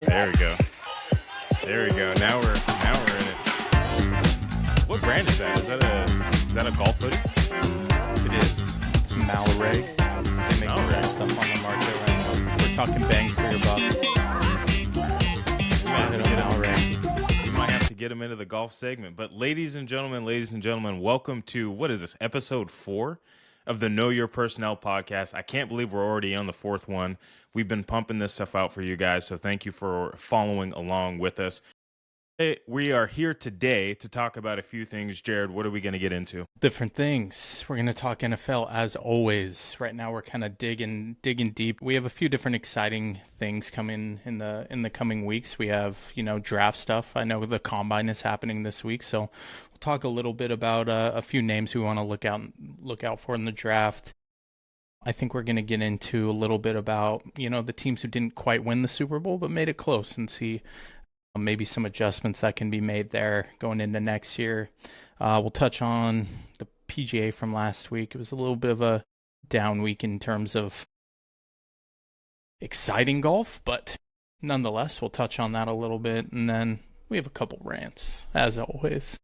There we go. There we go. Now we're in it. What brand is that? Is that a golf hoodie? It is. It's Malreg. They make the best stuff on the market right now. We're talking bang for your buck. We might have to get them into the golf segment. But ladies and gentlemen, welcome to, what is this, episode 4 of the Know Your Personnel podcast. I can't believe we're already on the 4th one. We've been pumping this stuff out for you guys, so thank you for following along with us. Hey, we are here today to talk about a few things. Jared, what are we going to get into? Different things. We're going to talk NFL as always. Right now we're kind of digging deep. We have a few different exciting things coming in the coming weeks. We have, draft stuff. I know the combine is happening this week, so we'll talk a little bit about a few names we want to look out for in the draft. I think we're going to get into a little bit about, the teams who didn't quite win the Super Bowl but made it close, and see maybe some adjustments that can be made there going into next year. We'll touch on the PGA from last week. It was a little bit of a down week in terms of exciting golf, but nonetheless, we'll touch on that a little bit. And then we have a couple rants, as always.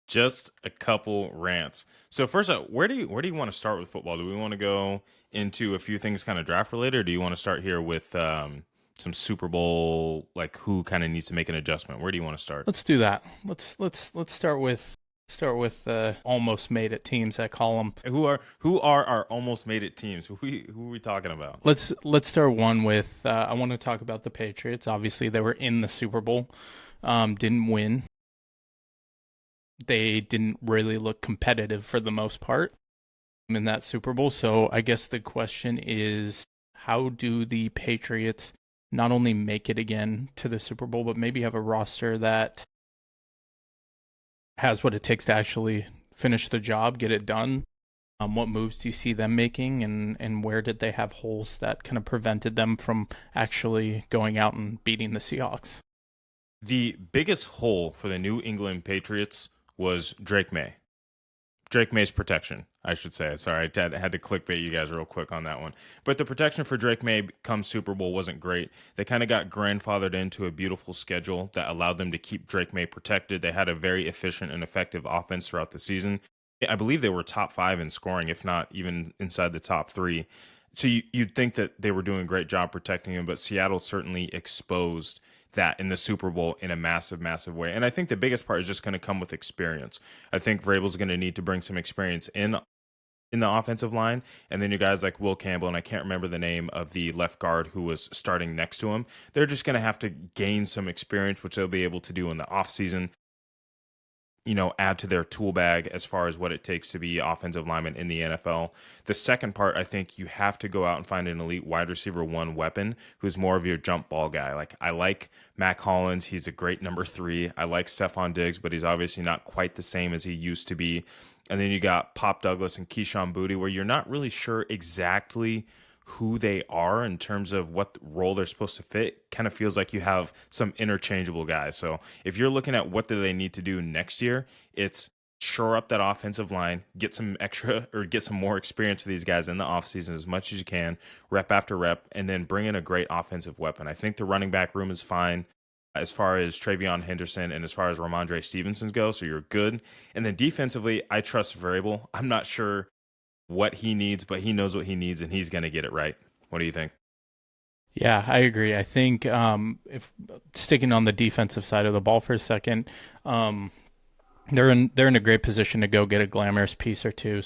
Just a couple rants. So first up, where do you want to start with football? Do we want to go into a few things kind of draft related, or do you want to start here with some Super Bowl, like who kind of needs to make an adjustment? Where do you want to start? Let's do that. Let's start with almost made it teams. I call them. Who are our almost made it teams? Who are we talking about? Let's start one with. I want to talk about the Patriots. Obviously, they were in the Super Bowl, didn't win. They didn't really look competitive for the most part in that Super Bowl. So I guess the question is, how do the Patriots not only make it again to the Super Bowl, but maybe have a roster that has what it takes to actually finish the job, get it done? What moves do you see them making, and where did they have holes that kind of prevented them from actually going out and beating the Seahawks? The biggest hole for the New England Patriots was Drake May. Drake May's protection, I should say. Sorry, I had to clickbait you guys real quick on that one. But the protection for Drake May come Super Bowl wasn't great. They kind of got grandfathered into a beautiful schedule that allowed them to keep Drake May protected. They had a very efficient and effective offense throughout the season. I believe they were top 5 in scoring, if not even inside the top 3. So you'd think that they were doing a great job protecting him, but Seattle certainly exposed that in the Super Bowl in a massive, massive way. And I think the biggest part is just going to come with experience. I think Vrabel's going to need to bring some experience in the offensive line. And then you guys like Will Campbell, and I can't remember the name of the left guard who was starting next to him. They're just going to have to gain some experience, which they'll be able to do in the offseason. Add to their tool bag as far as what it takes to be offensive lineman in the NFL. The second part, I think you have to go out and find an elite wide receiver 1 weapon who's more of your jump ball guy. Like, I like Mac Hollins. He's a great number 3. I like Stefon Diggs, but he's obviously not quite the same as he used to be. And then you got Pop Douglas and Keyshawn Boutte, where you're not really sure exactly who they are in terms of what role they're supposed to fit. Kind of feels like you have some interchangeable guys. So if you're looking at what do they need to do next year, it's shore up that offensive line, get some extra or get some more experience for these guys in the offseason as much as you can, rep after rep, and then bring in a great offensive weapon. I think the running back room is fine as far as Travion Henderson and as far as Ramondre Stevenson go, so you're good. And then defensively, I trust Vrabel. I'm not sure what he needs, but he knows what he needs, and he's going to get it right. What do you think? Yeah, I agree. I think if sticking on the defensive side of the ball for a second, they're in a great position to go get a glamorous piece or two.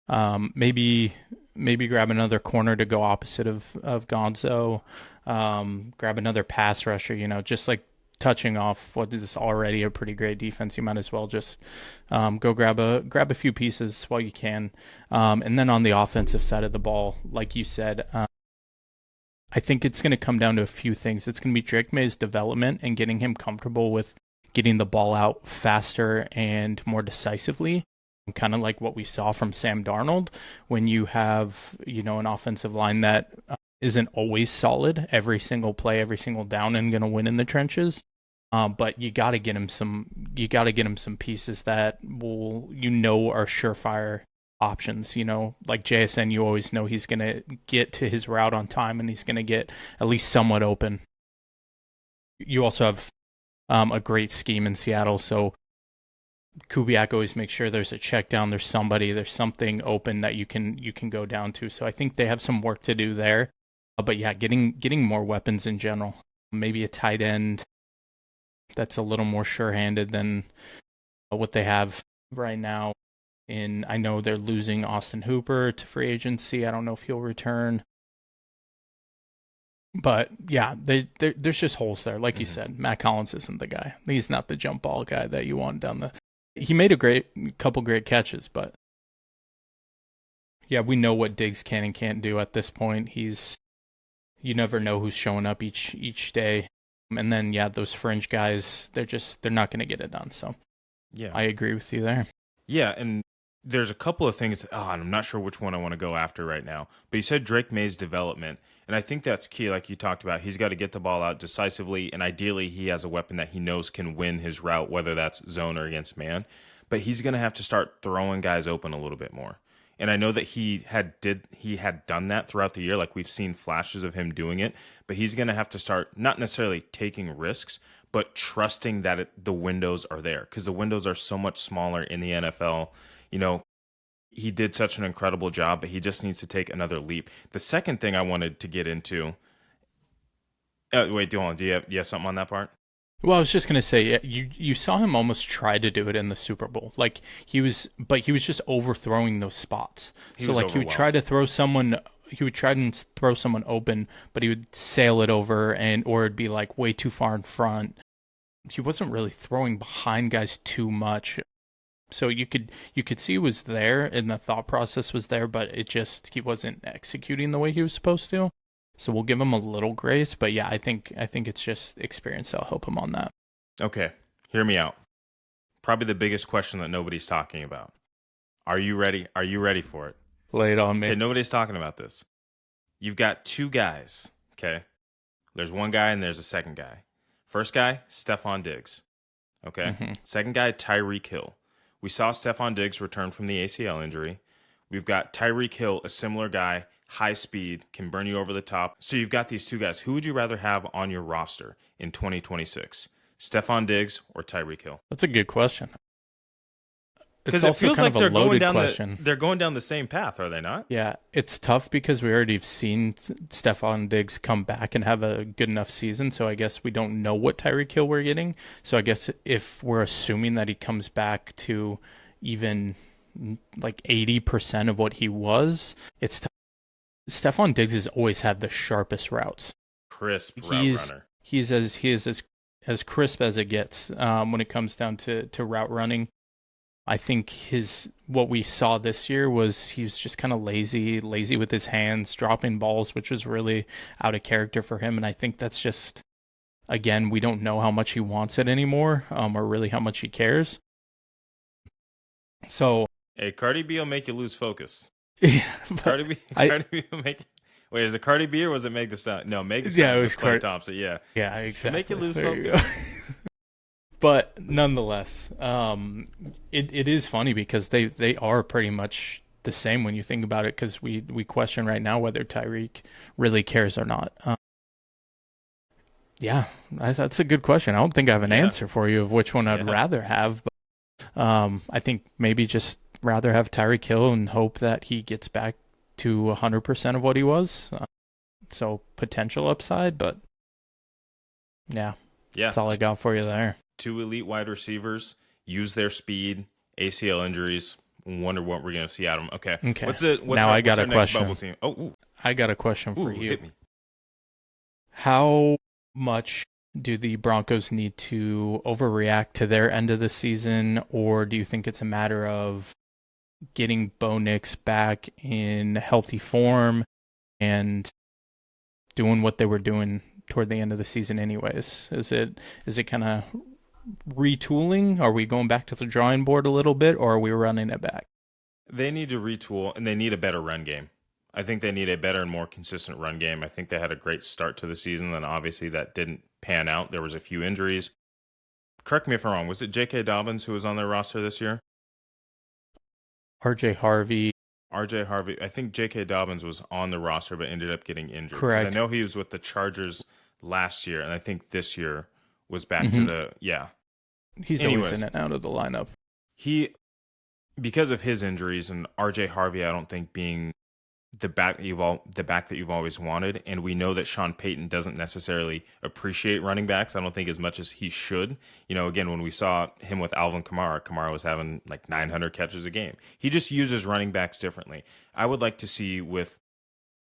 Maybe grab another corner to go opposite of Gonzo. Grab another pass rusher. Just like touching off what is already a pretty great defense, you might as well just go grab a few pieces while you can. And then on the offensive side of the ball, like you said, I think it's going to come down to a few things. It's going to be Drake May's development and getting him comfortable with getting the ball out faster and more decisively. Kind of like what we saw from Sam Darnold when you have, an offensive line that isn't always solid every single play, every single down, and going to win in the trenches. But you got to get him some pieces that are surefire options. Like JSN, you always know he's going to get to his route on time and he's going to get at least somewhat open. You also have a great scheme in Seattle, so Kubiak always makes sure there's a check down, there's something open that you can go down to. So I think they have some work to do there. But yeah, getting more weapons in general. Maybe a tight end that's a little more sure-handed than what they have right now. I know they're losing Austin Hooper to free agency. I don't know if he'll return. But yeah, there's just holes there. Like you said, Matt Collins isn't the guy. He's not the jump ball guy that you want down the. He made a couple great catches, but yeah, we know what Diggs can and can't do at this point. You never know who's showing up each day, and then yeah, those fringe guys, they're not going to get it done. So Yeah, I agree with you there. yeah, and there's a couple of things. Oh, and I'm not sure which one I want to go after right now. But you said Drake May's development, and I think that's key. Like you talked about, he's got to get the ball out decisively, and ideally, he has a weapon that he knows can win his route, whether that's zone or against man. But he's going to have to start throwing guys open a little bit more. And I know that he had done that throughout the year. Like we've seen flashes of him doing it, but he's going to have to start not necessarily taking risks, but trusting that the windows are there because the windows are so much smaller in the NFL. You know, he did such an incredible job, but he just needs to take another leap. The second thing I wanted to get into. Wait, do you have something on that part? Well, I was just gonna say, you saw him almost try to do it in the Super Bowl. Like but he was just overthrowing those spots. So like he would try to throw someone, open, but he would sail it over, or it'd be like way too far in front. He wasn't really throwing behind guys too much. So you could see it was there, and the thought process was there, but he wasn't executing the way he was supposed to. So we'll give him a little grace, but yeah, I think it's just experience that'll help him on that. Okay, hear me out. Probably the biggest question that nobody's talking about. Are you ready? Are you ready for it? Lay it on me. Okay, nobody's talking about this. You've got two guys, okay? There's one guy and there's a second guy. First guy, Stefon Diggs, okay? Mm-hmm. Second guy, Tyreek Hill. We saw Stefon Diggs return from the ACL injury. We've got Tyreek Hill, a similar guy, high speed, can burn you over the top. So you've got these two guys. Who would you rather have on your roster in 2026? Stefon Diggs or Tyreek Hill? That's a good question. Because it feels like they're going down the same path, are they not? Yeah, it's tough because we already have seen Stefon Diggs come back and have a good enough season. So I guess we don't know what Tyreek Hill we're getting. So I guess if we're assuming that he comes back to even like 80% of what he was, it's tough. Stefon Diggs has always had the sharpest routes. Crisp route runner. He is as crisp as it gets when it comes down to route running. I think what we saw this year was he was just kind of lazy with his hands, dropping balls, which was really out of character for him. And I think that's just, again, we don't know how much he wants it anymore, or really how much he cares. So, hey, Cardi B will make you lose focus. Yeah, Cardi B will make. Wait, is it Cardi B or was it Meg Thee Stallion? No, Meg Thee Stallion was Klay Thompson. Yeah, exactly. She'll make you lose focus. But nonetheless, it is funny because they are pretty much the same when you think about it. Because we question right now whether Tyreek really cares or not. Yeah, that's a good question. I don't think I have an answer for you of which one I'd rather have. But, I think maybe just rather have Tyreek Hill and hope that he gets back to 100% of what he was. So potential upside, but yeah, that's all I got for you there. Two elite wide receivers, use their speed, ACL injuries. Wonder what we're going to see out of them. Okay. I got a question. Bubble team? I got a question for you. Hit me. How much do the Broncos need to overreact to their end of the season, or do you think it's a matter of getting Bo Nix back in healthy form and doing what they were doing toward the end of the season anyways? Is it kind of retooling? Are we going back to the drawing board a little bit, or are we running it back? They need to retool, and they need a better run game. I think they need a better and more consistent run game. I think they had a great start to the season, and obviously that didn't pan out. There was a few injuries. Correct me if I'm wrong. Was it J.K. Dobbins who was on their roster this year? R.J. Harvey. I think J.K. Dobbins was on the roster but ended up getting injured. Correct. I know he was with the Chargers last year, and I think this year was back to Hmm. the yeah. He's always Anyways, in and out of the lineup. he because of his injuries and RJ Harvey, I don't think being the back that you've always wanted, and we know that Sean Payton doesn't necessarily appreciate running backs. I don't think as much as he should. Again, when we saw him with Alvin Kamara, Kamara was having like 900 catches a game. He just uses running backs differently. I would like to see with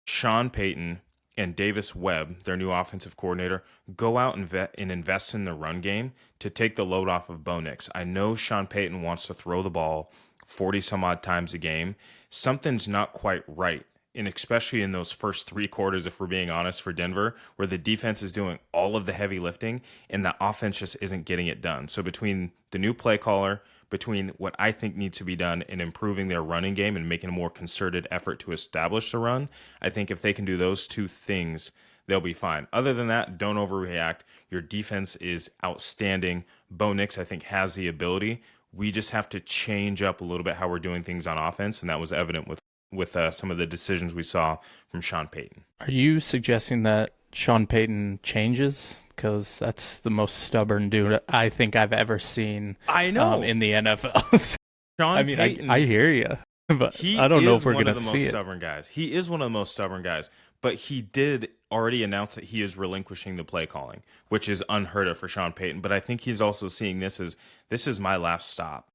Sean Payton and Davis Webb, their new offensive coordinator, go out and invest in the run game to take the load off of Bo Nix. I know Sean Payton wants to throw the ball 40 some odd times a game. Something's not quite right. And especially in those first 3 quarters, if we're being honest, for Denver, where the defense is doing all of the heavy lifting and the offense just isn't getting it done. So between the new play caller, between what I think needs to be done in improving their running game and making a more concerted effort to establish the run, I think if they can do those two things, they'll be fine. Other than that, don't overreact. Your defense is outstanding. Bo Nix, I think, has the ability. We just have to change up a little bit how we're doing things on offense, and that was evident with some of the decisions we saw from Sean Payton. Are you suggesting that Sean Payton changes? Because that's the most stubborn dude I think I've ever seen. I know in the NFL. Sean Payton. I hear you, but He I don't know is if we're one gonna of the see most it. stubborn guys. He is one of the most stubborn guys, but he did already announce that he is relinquishing the play calling, which is unheard of for Sean Payton. But I think he's also seeing this is my last stop.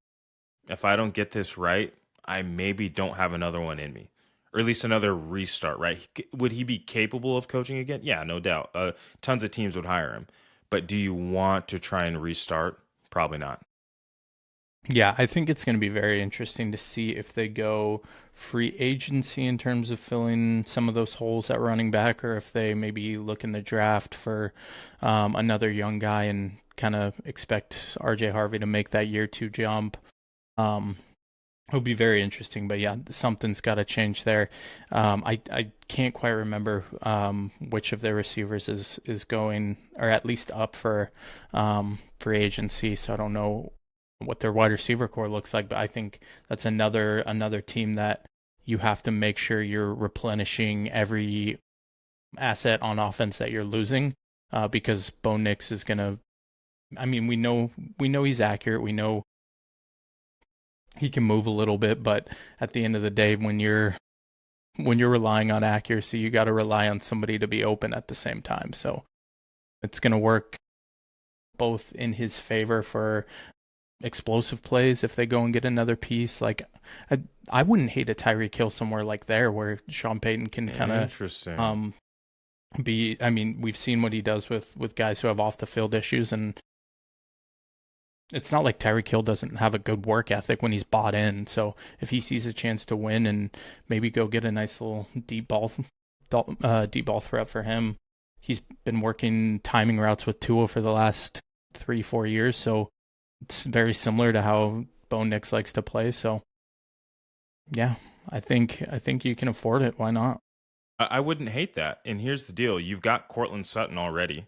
If I don't get this right, I maybe don't have another one in me, or at least another restart. Right? Would he be capable of coaching again? Yeah, no doubt. Tons of teams would hire him, but do you want to try and restart? Probably not. Yeah, I think it's going to be very interesting to see if they go free agency in terms of filling some of those holes at running back, or if they maybe look in the draft for another young guy and kind of expect RJ Harvey to make that year 2 jump. It would be very interesting, but yeah, something's got to change there. I can't quite remember which of their receivers is going, or at least up for free agency, so I don't know what their wide receiver core looks like, but I think that's another team that you have to make sure you're replenishing every asset on offense that you're losing, because Bo Nix is gonna. I mean, we know he's accurate. We know he can move a little bit, but at the end of the day, when you're relying on accuracy, you got to rely on somebody to be open at the same time. So it's gonna work both in his favor for explosive plays if they go and get another piece. Like I wouldn't hate a Tyreek Hill somewhere like there where Sean Payton can kind of Interesting. be. I mean, we've seen what he does with guys who have off the field issues, and it's not like Tyreek Hill doesn't have a good work ethic when he's bought in. So if he sees a chance to win and maybe go get a nice little deep ball threat for him, he's been working timing routes with Tua for the last 3-4 years. So it's very similar to how Bo Nix likes to play. So yeah, I think you can afford it. Why not? I wouldn't hate that. And here's the deal: you've got Cortland Sutton already.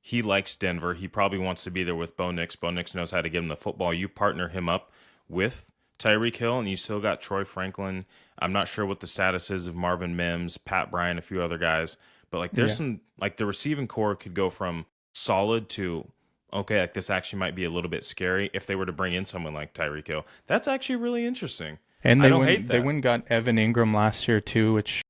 He likes Denver. He probably wants to be there with Bo Nix. Bo Nix knows how to give him the football. You partner him up with Tyreek Hill, and you still got Troy Franklin. I'm not sure what the status is of Marvin Mims, Pat Bryant, a few other guys. But like, there's some, like, the receiving core could go from solid to, okay, like this actually might be a little bit scary if they were to bring in someone like Tyreek Hill. That's actually really interesting. And I don't hate that. They went and got Evan Ingram last year too, which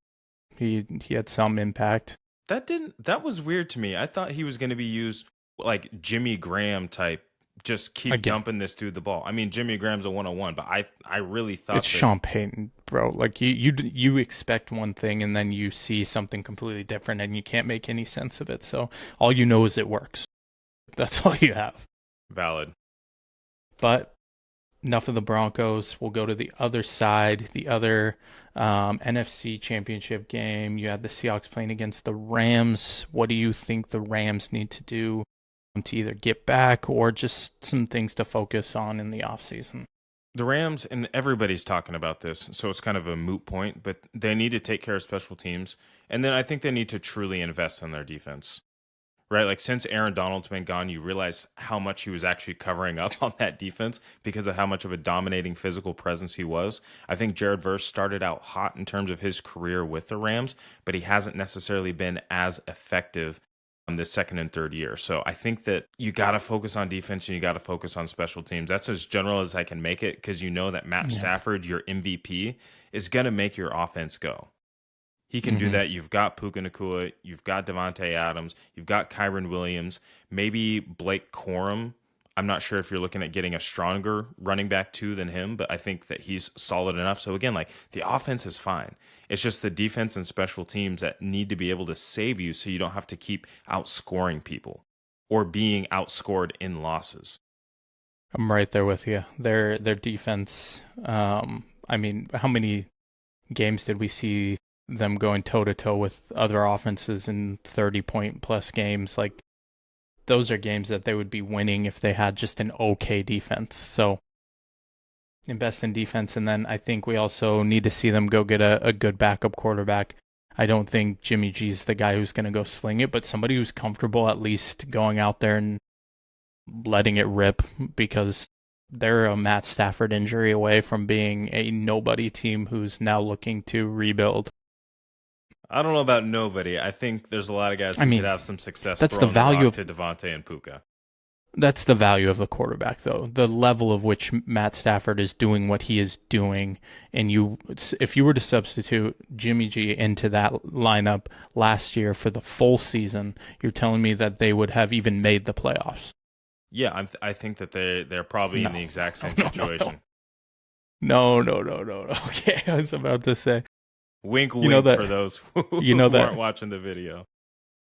he had some impact. That was weird to me. I thought he was going to be used like Jimmy Graham type, just keep dumping this dude the ball. I mean, Jimmy Graham's a 101, but I really thought it's Sean Payton, bro. Like you expect one thing and then you see something completely different and you can't make any sense of it. So all you know is it works. That's all you have. Valid. But enough of the Broncos. We'll go to the other side, the other NFC Championship game. You had the Seahawks playing against the Rams. What do you think the Rams need to do to either get back or just some things to focus on in the offseason? The Rams, and everybody's talking about this, so it's kind of a moot point, but they need to take care of special teams. And then I think they need to truly invest in their defense. Right, like since Aaron Donald's been gone, you realize how much he was actually covering up on that defense because of how much of a dominating physical presence he was. I think Jared Verse started out hot in terms of his career with the Rams, but he hasn't necessarily been as effective this second and third year. So I think that you got to focus on defense and you got to focus on special teams. That's as general as I can make it, because you know that Matt Stafford, your MVP, is going to make your offense go. He can do that. You've got Puka Nacua, you've got Devontae Adams, you've got Kyron Williams, maybe Blake Corum. I'm not sure if you're looking at getting a stronger running back too than him, but I think that he's solid enough. So again, like, the offense is fine. It's just the defense and special teams that need to be able to save you so you don't have to keep outscoring people or being outscored in losses. I'm right there with you. Their defense, I mean, how many games did we see them going toe-to-toe with other offenses in 30-point plus games? Like, those are games that they would be winning if they had just an okay defense. So invest in defense, and then I think we also need to see them go get a good backup quarterback. I don't think Jimmy G's the guy who's going to go sling it, but somebody who's comfortable at least going out there and letting it rip, because they're a Matt Stafford injury away from being a nobody team who's now looking to rebuild. I don't know about nobody. I think there's a lot of guys who could have some success. That's the value of to Devontae and Puka. That's the value of the quarterback, though. The level of which Matt Stafford is doing what he is doing, and if you were to substitute Jimmy G into that lineup last year for the full season, you're telling me that they would have even made the playoffs? Yeah, I think that they're probably in the exact same situation. No. Okay, I was about to say. Wink, wink for those who weren't watching the video.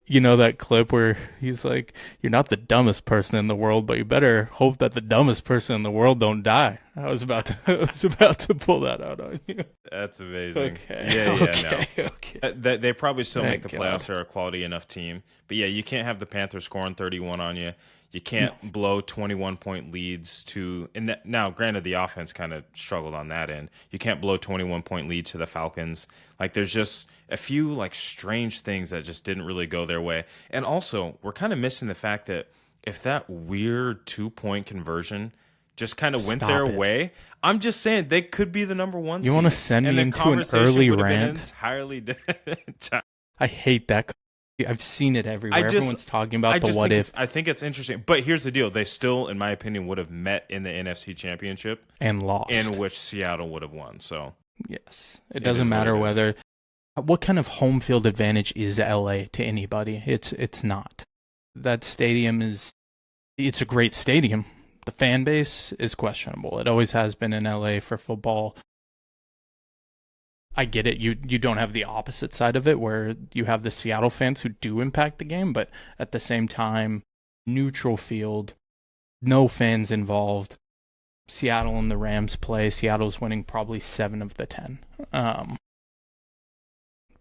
You know that clip where he's like, "You're not the dumbest person in the world, but you better hope that the dumbest person in the world don't die." I was about to pull that out on you. That's amazing. Okay. Okay. They probably still make the playoffs. They're a quality enough team. But yeah, you can't have the Panthers scoring 31 on you. You can't blow 21-point leads to, and now granted the offense kind of struggled on that end. You can't blow 21-point lead to the Falcons. Like, there's just a few like strange things that just didn't really go their way. And also, we're kind of missing the fact that if that weird 2-point conversion just kind of went their way, I'm just saying they could be the number one seed. You want to send me into an early rant? Entirely different. I hate that. I've seen it everywhere. Everyone's talking about the what if. I think it's interesting. But here's the deal. They still, in my opinion, would have met in the NFC Championship. And lost. In which Seattle would have won. So yes. It doesn't matter whether... What kind of home field advantage is LA to anybody? It's not. That stadium it's a great stadium. The fan base is questionable. It always has been in LA for football. I get it. You don't have the opposite side of it where you have the Seattle fans who do impact the game, but at the same time, neutral field, no fans involved. Seattle and the Rams play. Seattle's winning probably 7 of the 10.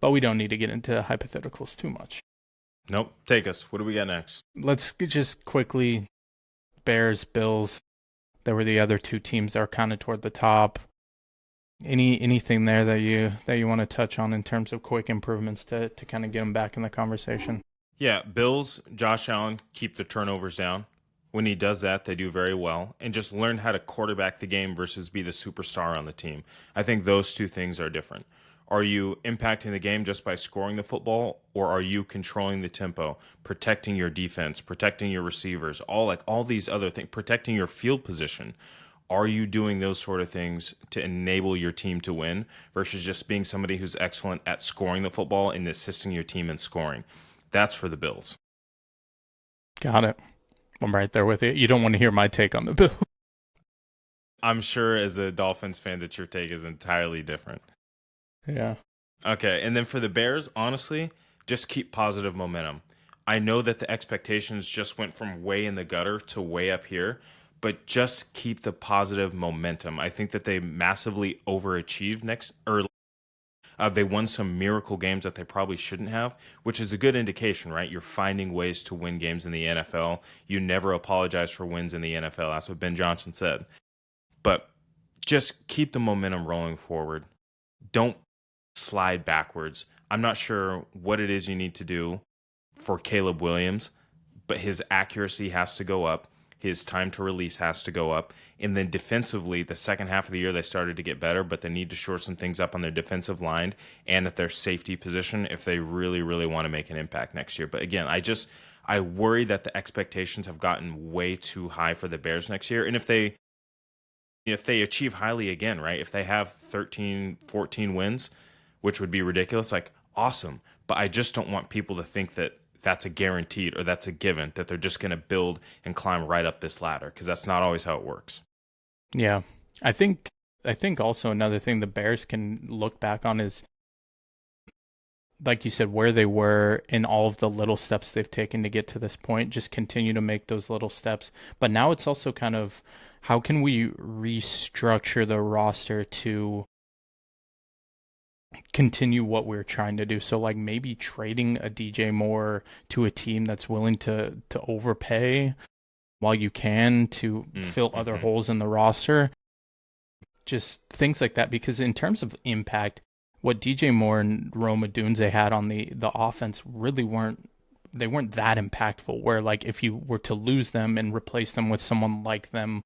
But we don't need to get into hypotheticals too much. Nope. Take us. What do we got next? Let's just quickly, Bears, Bills. There were the other two teams that are kind of toward the top. Anything there that you want to touch on in terms of quick improvements to kind of get them back in the conversation? Yeah, Bills, Josh Allen, keep the turnovers down. When he does that, they do very well. And just learn how to quarterback the game versus be the superstar on the team. I think those two things are different. Are you impacting the game just by scoring the football, or are you controlling the tempo, protecting your defense, protecting your receivers, all these other things, protecting your field position? Are you doing those sort of things to enable your team to win versus just being somebody who's excellent at scoring the football and assisting your team in scoring? That's for the Bills. Got it. I'm right there with you. You don't want to hear my take on the Bills. I'm sure as a Dolphins fan that your take is entirely different. Yeah. Okay, and then for the Bears, honestly, just keep positive momentum. I know that the expectations just went from way in the gutter to way up here, but just keep the positive momentum. I think that they massively overachieved they won some miracle games that they probably shouldn't have, which is a good indication, right? You're finding ways to win games in the NFL. You never apologize for wins in the NFL. That's what Ben Johnson said. But just keep the momentum rolling forward. Don't slide backwards. I'm not sure what it is you need to do for Caleb Williams, but his accuracy has to go up. His time to release has to go up. And then defensively, the second half of the year, they started to get better, but they need to shore some things up on their defensive line and at their safety position if they really, really want to make an impact next year. But again, I worry that the expectations have gotten way too high for the Bears next year. And if they achieve highly again, right? If they have 13, 14 wins, which would be ridiculous, like awesome. But I just don't want people to think that that's a guaranteed or that's a given, that they're just going to build and climb right up this ladder, because that's not always how it works. Yeah. I think also another thing the Bears can look back on is, like you said, where they were in all of the little steps they've taken to get to this point, just continue to make those little steps. But now it's also kind of, how can we restructure the roster to continue what we're trying to do? So like maybe trading a DJ Moore to a team that's willing to overpay while you can to fill other holes in the roster. Just things like that, because in terms of impact, what DJ Moore and Rome Odunze had on the offense really weren't that impactful, where like if you were to lose them and replace them with someone like them,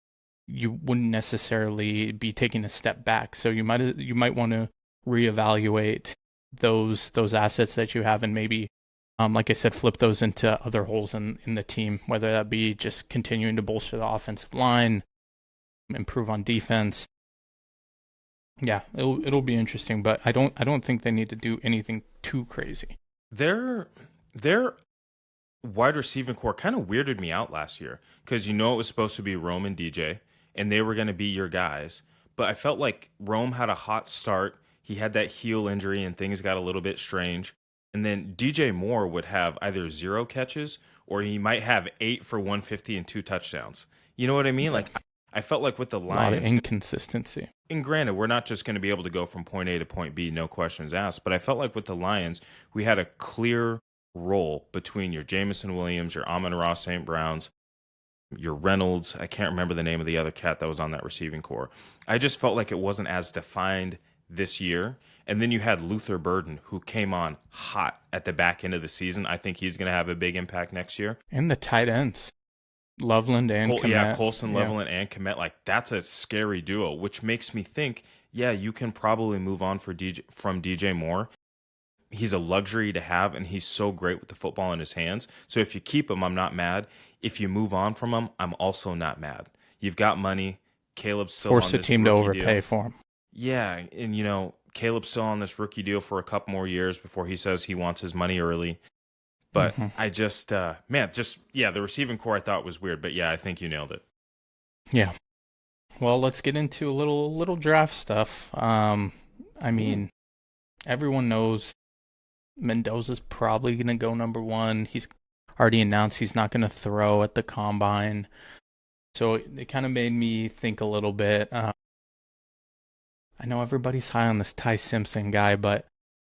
you wouldn't necessarily be taking a step back. So you might want to reevaluate those assets that you have and maybe, like I said, flip those into other holes in the team, whether that be just continuing to bolster the offensive line, improve on defense. Yeah, it'll be interesting, but I don't think they need to do anything too crazy. Their wide receiving core kind of weirded me out last year, because it was supposed to be Rome and DJ, and they were going to be your guys. But I felt like Rome had a hot start. He had that heel injury and things got a little bit strange. And then DJ Moore would have either 0 catches or he might have 8 for 150 and 2 touchdowns. You know what I mean? Like, I felt like with the Lions, a lot of inconsistency. And granted, we're not just going to be able to go from point A to point B, no questions asked. But I felt like with the Lions, we had a clear role between your Jamison Williams, your Amon-Ra St. Browns, your Reynolds. I can't remember the name of the other cat that was on that receiving core. I just felt like it wasn't as defined this year. And then you had Luther Burden, who came on hot at the back end of the season. I think he's going to have a big impact next year. And the tight ends, Loveland and Kmet. Yeah, Colson, Loveland, and Kmet. Like, that's a scary duo, which makes me think, yeah, you can probably move on from DJ Moore. He's a luxury to have, and he's so great with the football in his hands. So if you keep him, I'm not mad. If you move on from him, I'm also not mad. You've got money. Caleb's still force on the this team to rookie overpay deal. for him. Yeah, and Caleb's still on this rookie deal for a couple more years before he says he wants his money early. But I just, the receiving core I thought was weird. But yeah, I think you nailed it. Yeah. Well, let's get into a little draft stuff. I mean, everyone knows Mendoza's probably going to go number 1. He's already announced he's not going to throw at the combine. So it kind of made me think a little bit. I know everybody's high on this Ty Simpson guy, but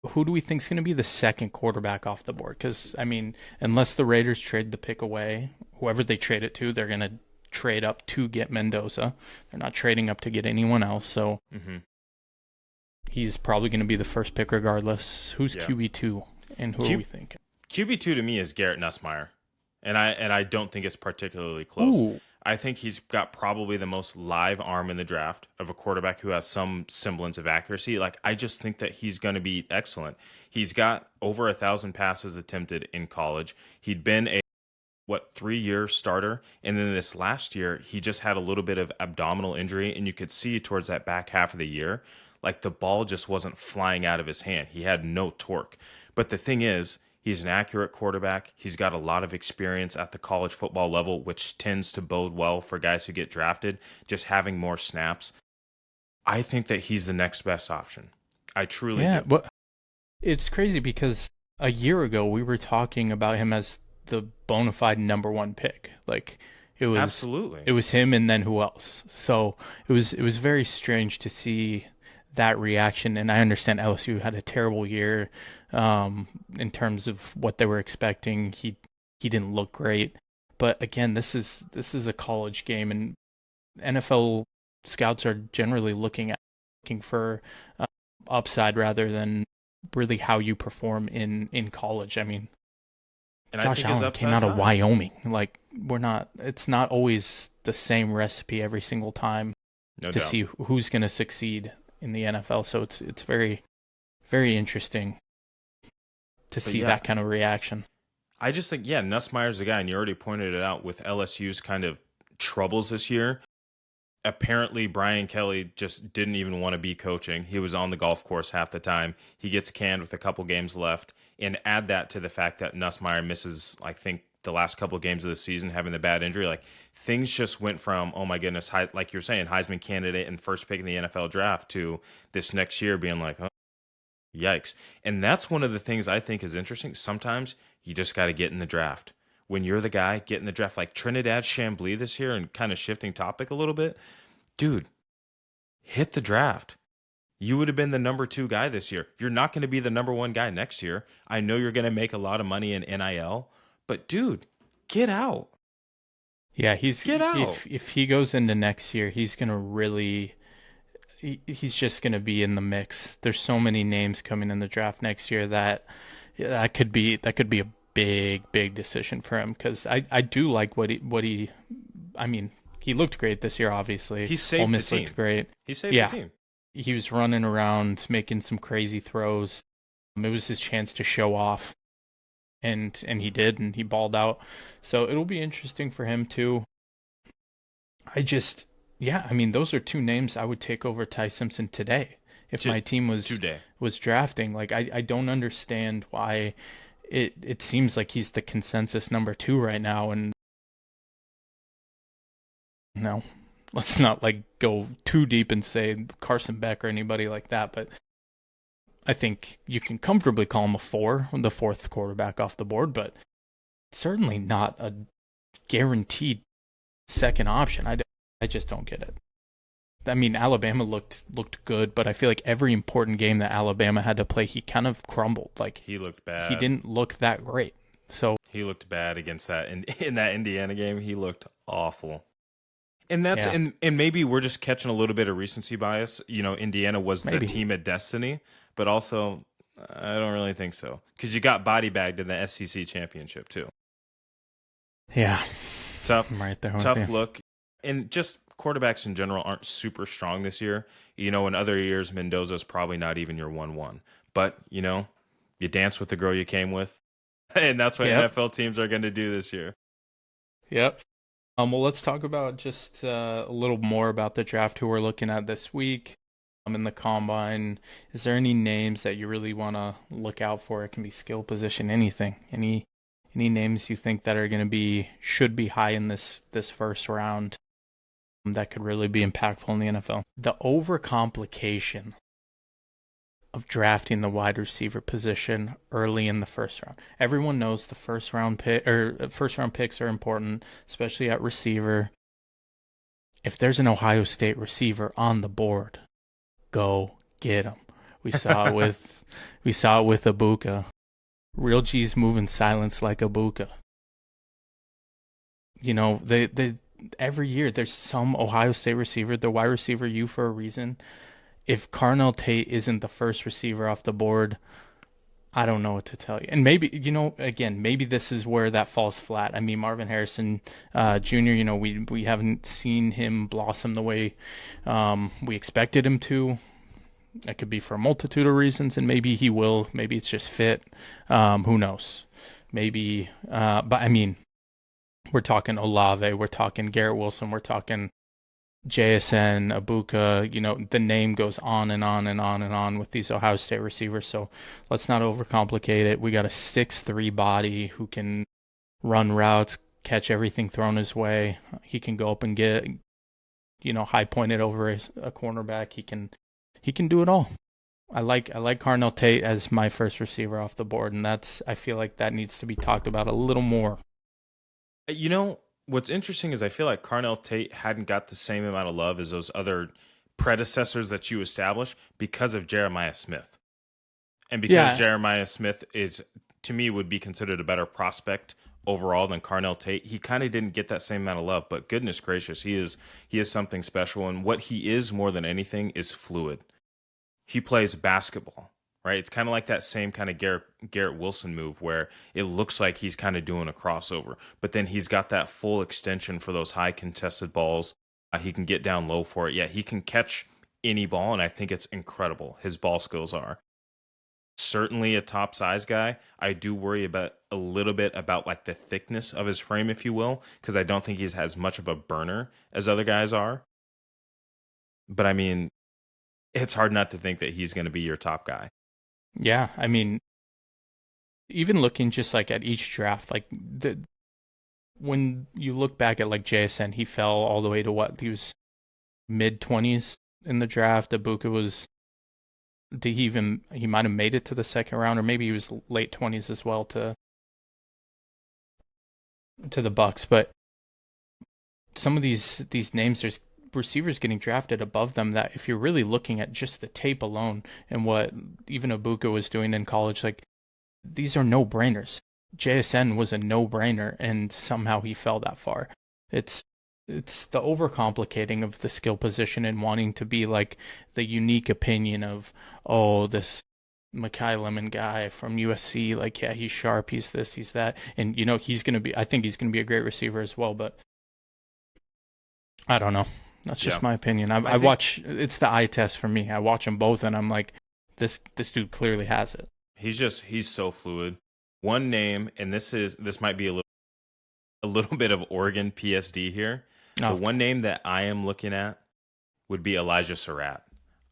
who do we think is going to be the second quarterback off the board? Because, I mean, unless the Raiders trade the pick away, whoever they trade it to, they're going to trade up to get Mendoza. They're not trading up to get anyone else. So he's probably going to be the first pick regardless. Who's QB2 and who are we thinking? QB2 to me is Garrett Nussmeier, and I don't think it's particularly close. Ooh. I think he's got probably the most live arm in the draft of a quarterback who has some semblance of accuracy. Like, I just think that he's going to be excellent. He's got over 1,000 passes attempted in college. He'd been a 3-year starter, and then this last year he just had a little bit of abdominal injury, and you could see towards that back half of the year, like, the ball just wasn't flying out of his hand. He had no torque. But the thing is, he's an accurate quarterback. He's got a lot of experience at the college football level, which tends to bode well for guys who get drafted, just having more snaps. I think that he's the next best option. I truly do. But it's crazy because a year ago we were talking about him as the bona fide number 1 pick. Like, it was absolutely, it was him, and then who else? So it was very strange to see that reaction. And I understand LSU had a terrible year in terms of what they were expecting. He didn't look great, but again, this is a college game, and NFL scouts are generally looking for upside rather than really how you perform in college. I mean, And I Josh think his Allen came upside's out of high. Wyoming. Like it's not always the same recipe every single time No to doubt. see who's going to succeed in the NFL. So it's very very interesting to But see yeah, that kind of reaction. I just think, yeah, Nussmeier's the guy, and you already pointed it out with LSU's kind of troubles this year. Apparently, Brian Kelly just didn't even want to be coaching. He was on the golf course half the time. He gets canned with a couple games left. And add that to the fact that Nussmeier misses, I think, the last couple of games of the season, having the bad injury. Like, things just went from, oh my goodness, like you're saying, Heisman candidate and first pick in the NFL draft to this next year being like, oh, yikes. And that's one of the things I think is interesting. Sometimes you just got to get in the draft. When you're the guy, get in the draft. Like Trinidad Chambly this year, and kind of shifting topic a little bit. Dude, hit the draft. You would have been the number 2 guy this year. You're not going to be the number 1 guy next year. I know you're going to make a lot of money in NIL, but dude, get out. Yeah, Get out. if he goes into next year, he's gonna really he's just gonna be in the mix. There's so many names coming in the draft next year that that could be a big decision for him because I do like what he I mean he looked great this year. Obviously, He Ole saved the Miss team. looked great. He saved the Yeah, team. he was running around making some crazy throws. It was his chance to show off, and he did, and he balled out. So it'll be interesting for him too. I just, yeah, I mean, those are two names I would take over Ty Simpson today if my team Today. was drafting. Like, I don't understand why it seems like he's the consensus number 2 right now, and no, let's not like go too deep and say Carson Beck or anybody like that, but I think you can comfortably call him a 4, the 4th quarterback off the board, but certainly not a guaranteed second option. I just don't get it. I mean, Alabama looked good, but I feel like every important game that Alabama had to play, he kind of crumbled. Like He looked bad. he didn't look that great. So He looked bad against that in that Indiana game. He looked awful. And that's yeah, and maybe we're just catching a little bit of recency bias. You know, Indiana was the maybe. team of destiny, but also I don't really think so because you got body bagged in the SEC championship too. Yeah, Tough, I'm right there with tough you. look, and just quarterbacks in general aren't super strong this year. You know, in other years, Mendoza's probably not even your 1-1, but you know, you dance with the girl you came with, and that's what Yep. NFL teams are going to do this year. Yep. Well, let's talk about just a little more about the draft who we're looking at this week. In the combine, is there any names that you really want to look out for? It can be skill position, anything. Any names you think that are going to should be high in this first round that could really be impactful in the NFL? The overcomplication of drafting the wide receiver position early in the first round. Everyone knows the first round picks are important, especially at receiver. If there's an Ohio State receiver on the board, go get him. We saw it with Ibuka. Real G's move in silence like Ibuka. You know, they every year there's some Ohio State receiver, the wide receiver U for a reason. If Carnell Tate isn't the first receiver off the board, I don't know what to tell you. And maybe, you know, again, maybe this is where that falls flat. I mean, Marvin Harrison Jr., you know, we haven't seen him blossom the way we expected him to. It could be for a multitude of reasons, and maybe he will. Maybe it's just fit. Who knows? Maybe, but I mean, we're talking Olave, we're talking Garrett Wilson, we're talking JSN, Ibuka, you know, the name goes on and on and on and on with these Ohio State receivers. So let's not overcomplicate it. We got a 6'3" body who can run routes, catch everything thrown his way. He can go up and get, you know, high pointed over a cornerback. He can do it all. I like Carnell Tate as my first receiver off the board, and I feel like that needs to be talked about a little more. You know, what's interesting is I feel like Carnell Tate hadn't got the same amount of love as those other predecessors that you established because of Jeremiah Smith. And because Jeremiah Smith is, to me, would be considered a better prospect overall than Carnell Tate, he kind of didn't get that same amount of love. But goodness gracious, he is something special. And what he is more than anything is fluid. He plays basketball. right? It's kind of like that same kind of Garrett Wilson move where it looks like he's kind of doing a crossover, but then he's got that full extension for those high contested balls. He can get down low for it. Yeah, he can catch any ball, and I think it's incredible. His ball skills are certainly a top size guy. I do worry about a little bit about like the thickness of his frame, if you will, because I don't think he's as much of a burner as other guys are. But I mean, it's hard not to think that he's going to be your top guy. Yeah, I mean, even looking just like at each draft, like when you look back at like JSN, he fell all the way to what? He was mid-20s in the draft. Ibuka was, he might have made it to the second round, or maybe he was late 20s as well to the Bucks. But some of these names, there's receivers getting drafted above them that if you're really looking at just the tape alone and what even Ibuka was doing in college, like these are no-brainers. JSN was a no-brainer, and somehow he fell that far. It's the overcomplicating of the skill position and wanting to be like the unique opinion of, oh, this Makai Lemon guy from USC, like, yeah, he's sharp, he's this, he's that. And, you know, I think he's going to be a great receiver as well, but I don't know. That's just my opinion. I watch, it's the eye test for me. I watch them both, and I'm like, this dude clearly has it. He's so fluid. One name, and this might be a little bit of Oregon PSD here. The one name that I am looking at would be Elijah Surratt.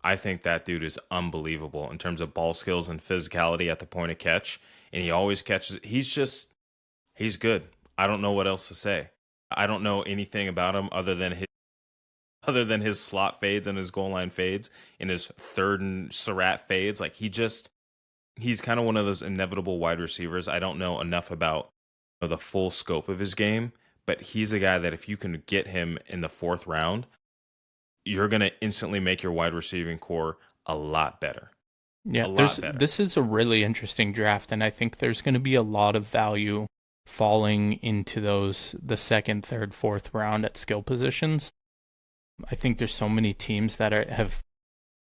I think that dude is unbelievable in terms of ball skills and physicality at the point of catch, and he always catches. He's good. I don't know what else to say. I don't know anything about him other than his slot fades and his goal line fades and his third and Surratt fades. Like he's kind of one of those inevitable wide receivers. I don't know enough about the full scope of his game, but he's a guy that if you can get him in the fourth round, you're going to instantly make your wide receiving core a lot better. Yeah, this is a really interesting draft, and I think there's going to be a lot of value falling into the second, third, fourth round at skill positions. I think there's so many teams that have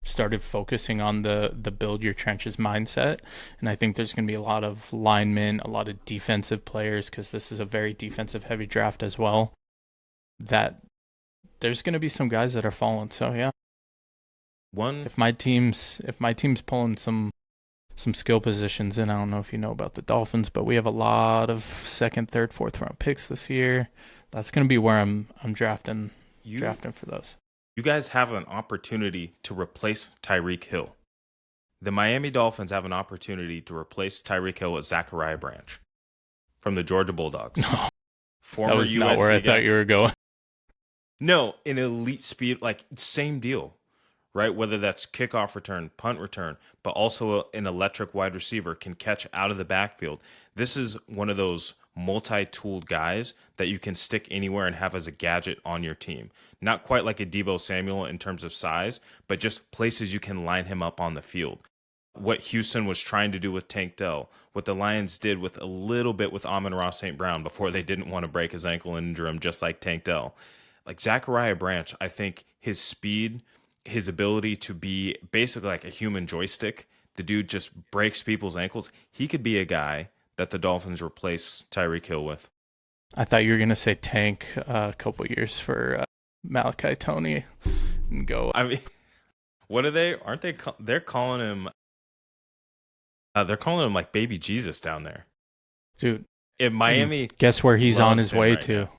started focusing on the build your trenches mindset, and I think there's going to be a lot of linemen, a lot of defensive players, because this is a very defensive heavy draft as well, that there's going to be some guys that are falling. So yeah, if my team's pulling some skill positions in, I don't know if you know about the Dolphins, but we have a lot of second, third, fourth round picks this year. That's going to be where I'm drafting for those. You guys have an opportunity to replace Tyreek Hill. The Miami Dolphins have an opportunity to replace Tyreek Hill with Zachariah Branch from the Georgia Bulldogs. No, former that was USC not where I thought you were going. No, an elite speed, like same deal, right? Whether that's kickoff return, punt return, but also an electric wide receiver can catch out of the backfield. This is one of those multi-tooled guys that you can stick anywhere and have as a gadget on your team. Not quite like a Deebo Samuel in terms of size, but just places you can line him up on the field. What Houston was trying to do with Tank Dell, what the Lions did with a little bit with Amon-Ra St. Brown before they didn't want to break his ankle and injure him just like Tank Dell. Like Zachariah Branch, I think his speed, his ability to be basically like a human joystick, the dude just breaks people's ankles. He could be a guy that the Dolphins replace Tyreek Hill with. I thought you were going to say tank a couple years for Malachi Toney and go. I mean, what are they? Aren't they? They're calling him. They're calling him like baby Jesus down there, dude. In Miami, guess where he's on his way right to? Now.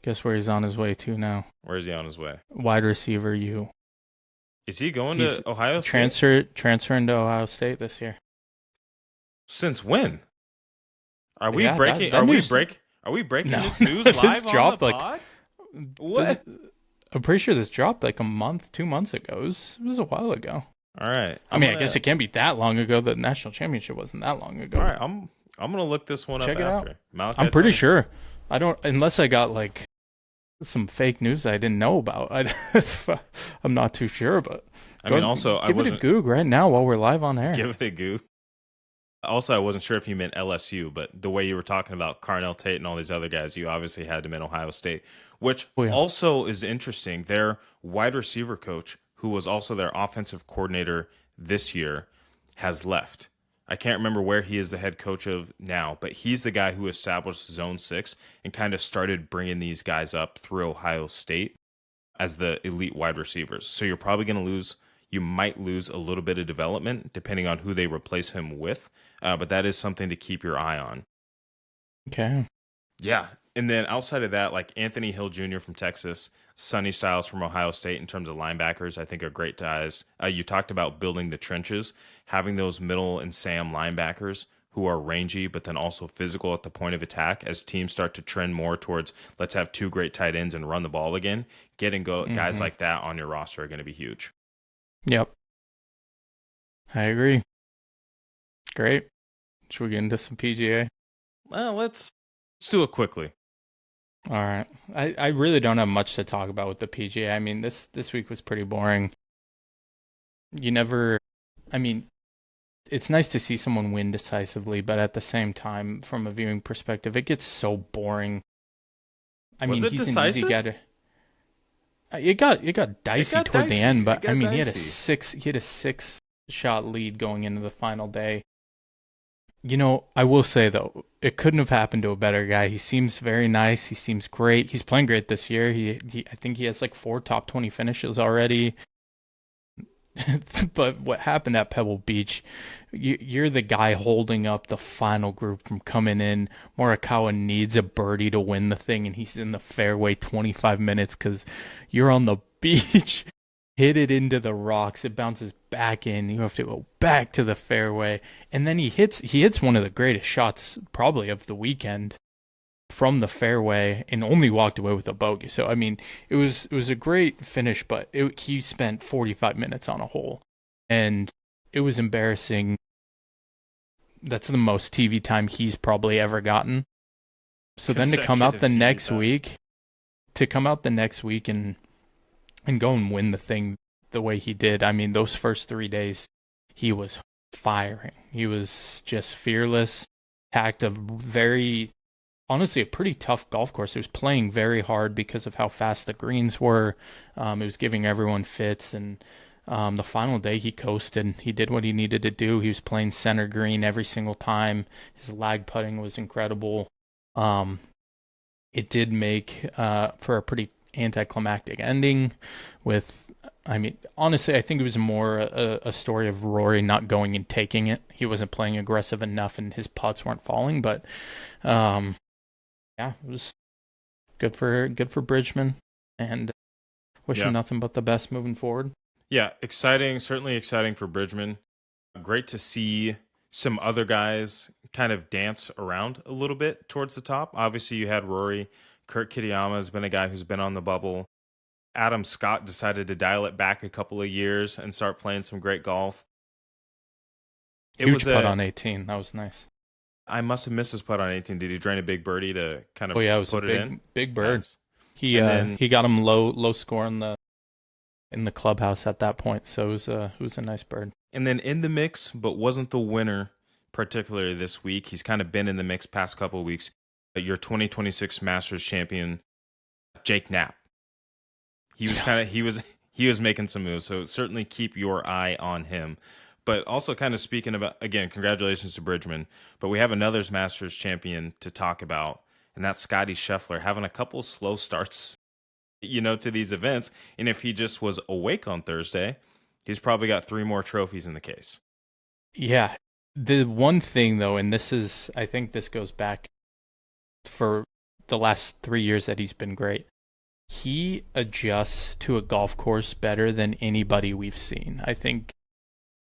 Guess where he's on his way to now? Where is he on his way? Wide receiver U. Is he going to Ohio State? Transferring to Ohio State this year. Since when? Are we breaking? Are we breaking this news live this dropped on the pod? What? I'm pretty sure this dropped like 2 months ago. It was a while ago. All right. I guess it can't be that long ago. The national championship wasn't that long ago. All right. I'm gonna look this one Check up it after. Malachi I'm pretty sure. I don't, unless I got like some fake news I didn't know about. I'm not too sure, but I mean, also give it a goog right now while we're live on air. Give it a goog. Also, I wasn't sure if you meant LSU, but the way you were talking about Carnell Tate and all these other guys, you obviously had them in Ohio State, which also is interesting. Their wide receiver coach, who was also their offensive coordinator this year, has left. I can't remember where he is the head coach of now, but he's the guy who established Zone 6 and kind of started bringing these guys up through Ohio State as the elite wide receivers. So you're probably going to lose. You might lose a little bit of development depending on who they replace him with, but that is something to keep your eye on. Okay. Yeah. And then outside of that, like Anthony Hill Jr. from Texas, Sonny Styles from Ohio State in terms of linebackers, I think are great guys. You talked about building the trenches, having those middle and Sam linebackers who are rangy, but then also physical at the point of attack as teams start to trend more towards let's have two great tight ends and run the ball again. Getting guys like that on your roster are going to be huge. Yep. I agree. Great. Should we get into some PGA? Well, let's do it quickly. All right. I really don't have much to talk about with the PGA. I mean, this week was pretty boring. It's nice to see someone win decisively, but at the same time, from a viewing perspective, it gets so boring. Was it he's decisive? an easy guy to. It got dicey toward the end, but he had a six shot lead going into the final day. I will say though, it couldn't have happened to a better guy. He seems very nice. He seems great. He's playing great this year. I think he has like 4 top 20 finishes already. But what happened at Pebble Beach, you're the guy holding up the final group from coming in. Morikawa needs a birdie to win the thing, and he's in the fairway 25 minutes because you're on the beach. Hit it into the rocks. It bounces back in. You have to go back to the fairway. And then he hits one of the greatest shots probably of the weekend from the fairway and only walked away with a bogey. So, I mean, it was a great finish, but he spent 45 minutes on a hole. And it was embarrassing. That's the most TV time he's probably ever gotten. So then to come out the next week and go and win the thing the way he did. I mean, those first 3 days, he was firing. He was just fearless, attacked honestly, a pretty tough golf course. It was playing very hard because of how fast the greens were. It was giving everyone fits, and the final day he coasted. He did what he needed to do. He was playing center green every single time. His lag putting was incredible. It did make for a pretty anticlimactic ending honestly, I think it was more a story of Rory not going and taking it. He wasn't playing aggressive enough and his putts weren't falling, but it was good for Bridgeman, and wish him nothing but the best moving forward. Yeah, exciting, certainly exciting for Bridgeman. Great to see some other guys kind of dance around a little bit towards the top. Obviously, you had Rory. Kurt Kitayama has been a guy who's been on the bubble. Adam Scott decided to dial it back a couple of years and start playing some great golf. Huge putt on 18. That was nice. I must have missed his putt on 18. Did he drain a big birdie to kind of put it in? Big bird. Nice. He got him low score in the clubhouse at that point, so it was a nice bird. And then in the mix, but wasn't the winner particularly this week. He's kind of been in the mix past couple of weeks. Your 2026 Masters champion, Jake Knapp. He was making some moves, so certainly keep your eye on him. But also kind of speaking about, again, congratulations to Bridgman, but we have another Masters champion to talk about, and that's Scottie Scheffler having a couple slow starts, to these events. And if he just was awake on Thursday, he's probably got 3 more trophies in the case. Yeah. The one thing, though, and I think this goes back for the last 3 years that he's been great. He adjusts to a golf course better than anybody we've seen. I think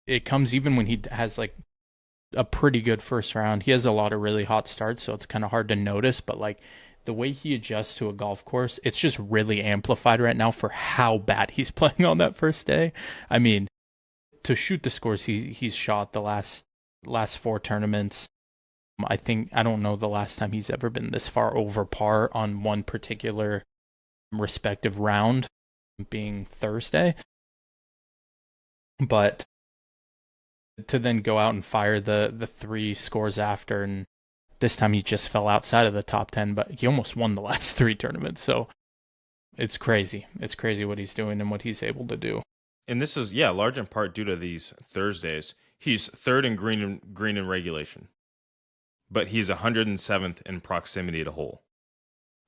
it comes even when he has like a pretty good first round. He has a lot of really hot starts, so it's kind of hard to notice, but like the way he adjusts to a golf course, it's just really amplified right now for how bad he's playing on that first day. I mean, to shoot the scores he's shot the last 4 tournaments, I don't know the last time he's ever been this far over par on one particular respective round, being Thursday. But to then go out and fire the 3 scores after, and this time he just fell outside of the top 10, but he almost won the last 3 tournaments. So it's crazy. It's crazy what he's doing and what he's able to do. And this is, large in part due to these Thursdays. He's third in green in regulation, but he's 107th in proximity to hole.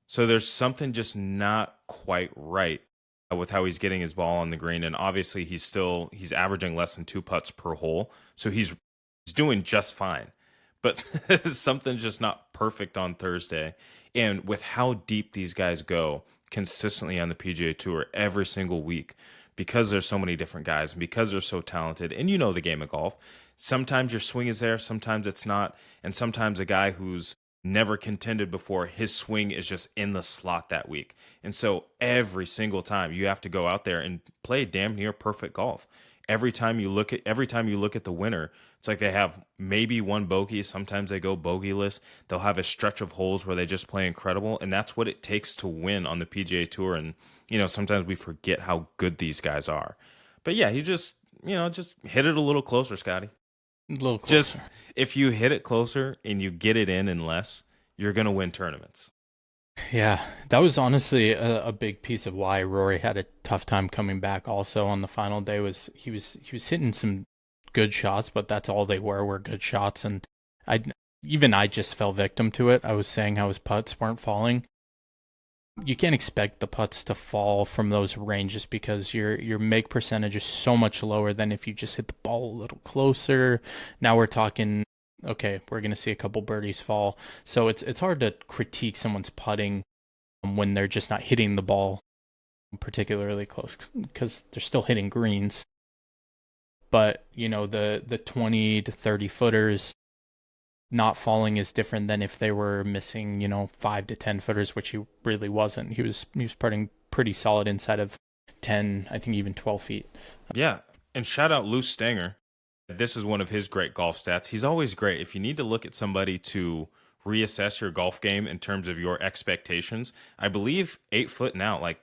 So there's something just not quite right with how he's getting his ball on the green, and obviously he's averaging less than 2 putts per hole, so he's doing just fine. But something's just not perfect on Thursday. And with how deep these guys go consistently on the PGA Tour every single week, because there's so many different guys and because they're so talented, and you know the game of golf, sometimes your swing is there, sometimes it's not, and sometimes a guy who's never contended before, his swing is just in the slot that week. And so every single time you have to go out there and play damn near perfect golf. Every time you look at the winner, it's like they have maybe one bogey. Sometimes they go bogeyless. They'll have a stretch of holes where they just play incredible, and that's what it takes to win on the PGA Tour. And sometimes we forget how good these guys are. But yeah, he just hit it a little closer, Scotty. A little closer. Just if you hit it closer and you get it in less, you're gonna win tournaments. Yeah, that was honestly a big piece of why Rory had a tough time coming back. Also on the final day was he was hitting some good shots, but that's all they were good shots, and I just fell victim to it. I was saying how his putts weren't falling. You can't expect the putts to fall from those ranges because your make percentage is so much lower than if you just hit the ball a little closer. Now we're talking, okay, we're going to see a couple birdies fall. So it's hard to critique someone's putting when they're just not hitting the ball particularly close because they're still hitting greens. But, the 20 to 30 footers not falling is different than if they were missing, 5 to 10 footers, which he really wasn't. He was putting pretty solid inside of 10, I think even 12 feet. Yeah, and shout out Lou Stanger. This is one of his great golf stats. He's always great. If you need to look at somebody to reassess your golf game in terms of your expectations, I believe 8 foot now, like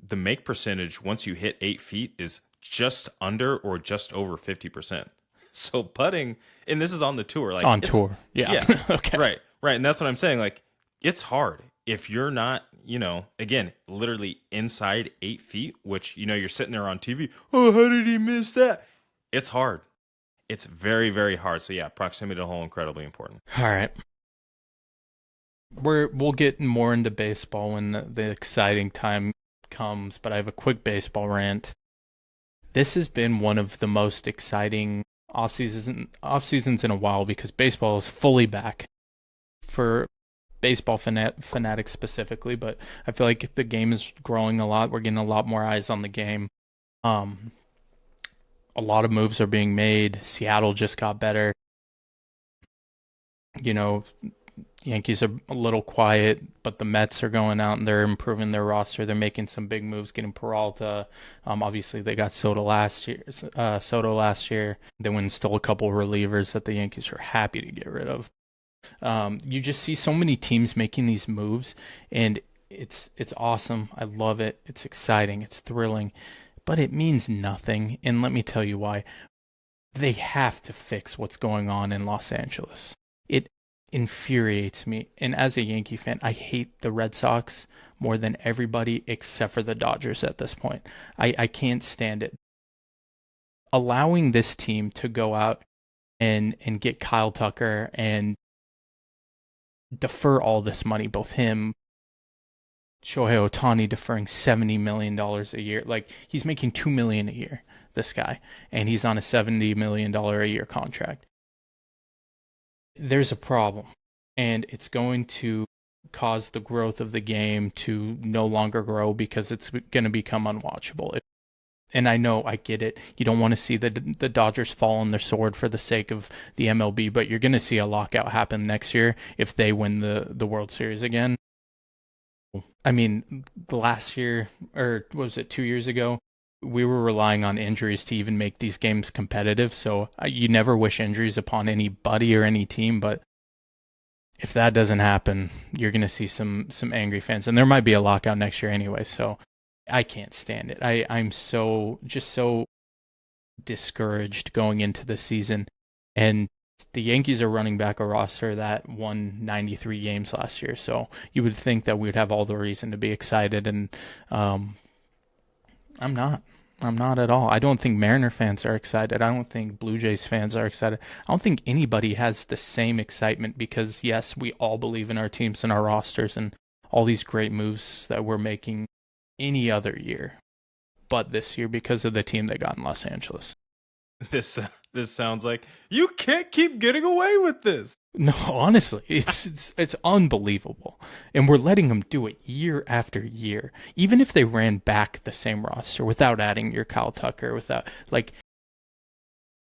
the make percentage once you hit 8 feet is just under or just over 50%. So putting, and this is on the tour, like on tour, yeah. Okay, right, and that's what I'm saying. Like, it's hard if you're not, again, literally inside 8 feet, which you're sitting there on TV. Oh, how did he miss that? It's hard. It's very, very hard. So yeah, proximity to the hole, incredibly important. All right, we'll get more into baseball when the exciting time comes. But I have a quick baseball rant. This has been one of the most exciting off seasons in a while because baseball is fully back for baseball fanatics specifically, but I feel like the game is growing a lot. We're getting a lot more eyes on the game. A lot of moves are being made. Seattle just got better. Yankees are a little quiet, but the Mets are going out and they're improving their roster. They're making some big moves, getting Peralta. Obviously, they got Soto last year. They went and stole a couple relievers that the Yankees were happy to get rid of. You just see so many teams making these moves, and it's awesome. I love it. It's exciting. It's thrilling, but it means nothing. And let me tell you why. They have to fix what's going on in Los Angeles. It infuriates me. And as a Yankee fan, I hate the Red Sox more than everybody except for the Dodgers at this point. I can't stand it. Allowing this team to go out and get Kyle Tucker and defer all this money, both him, Shohei Ohtani deferring $70 million a year. Like, he's making $2 million a year, this guy, and he's on a $70 million a year contract. There's a problem, and it's going to cause the growth of the game to no longer grow because it's going to become unwatchable. And I know, I get it. You don't want to see the Dodgers fall on their sword for the sake of the MLB, but you're going to see a lockout happen next year if they win the World Series again. I mean, the last year, or was it 2 years ago, we were relying on injuries to even make these games competitive. So you never wish injuries upon anybody or any team, but if that doesn't happen, you're going to see some angry fans, and there might be a lockout next year anyway. So I can't stand it. I'm so discouraged going into the season, and the Yankees are running back a roster that won 93 games last year. So you would think that we would have all the reason to be excited, and I'm not. I'm not at all. I don't think Mariner fans are excited. I don't think Blue Jays fans are excited. I don't think anybody has the same excitement because, yes, we all believe in our teams and our rosters and all these great moves that we're making any other year, but this year because of the team they got in Los Angeles. This sounds like you can't keep getting away with this. No, honestly, it's unbelievable, and we're letting them do it year after year. Even if they ran back the same roster without adding your Kyle Tucker, without like,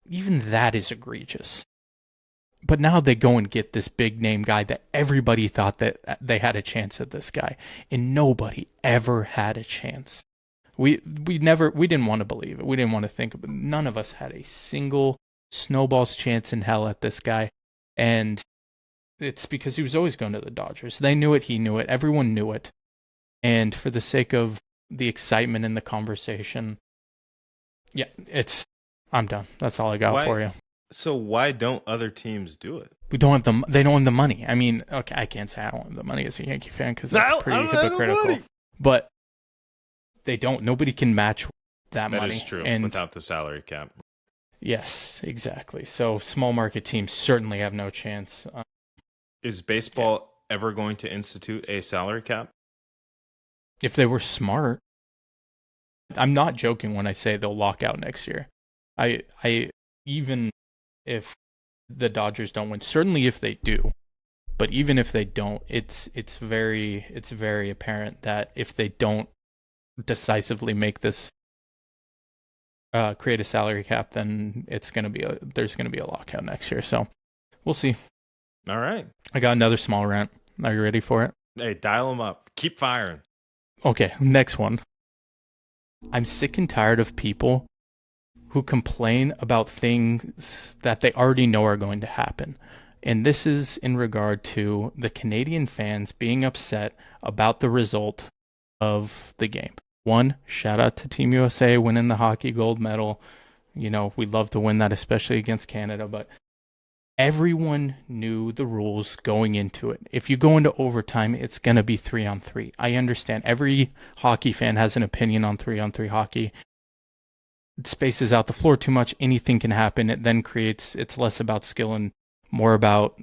even that is egregious. But now they go and get this big name guy that everybody thought that they had a chance at this guy, and nobody ever had a chance. We didn't want to believe it. We didn't want to think of it. None of us had a single snowball's chance in hell at this guy. And it's because he was always going to the Dodgers. They knew it. He knew it. Everyone knew it. And for the sake of the excitement in the conversation, yeah, I'm done. That's all I got for you. So why don't other teams do it? They don't have the money. I mean, okay, I can't say I don't have the money as a Yankee fan because that's pretty hypocritical. But they don't. Nobody can match that money. That is true, and without the salary cap. Yes, exactly. So small market teams certainly have no chance. Is baseball ever going to institute a salary cap? If they were smart. I'm not joking when I say they'll lock out next year. I even if the Dodgers don't win, certainly if they do, but even if they don't, it's very apparent that if they don't decisively make this create a salary cap, then there's going to be a lockout next year. So we'll see. All right. I got another small rant. Are you ready for it? Hey, dial them up. Keep firing. Okay, next one. I'm sick and tired of people who complain about things that they already know are going to happen. And this is in regard to the Canadian fans being upset about the result of the game. One, shout out to Team USA winning the hockey gold medal. You know, we'd love to win that, especially against Canada, but everyone knew the rules going into it. If you go into overtime, it's going to be 3-on-3. I understand every hockey fan has an opinion on 3-on-3 hockey. It spaces out the floor too much. Anything can happen. It then it's less about skill and more about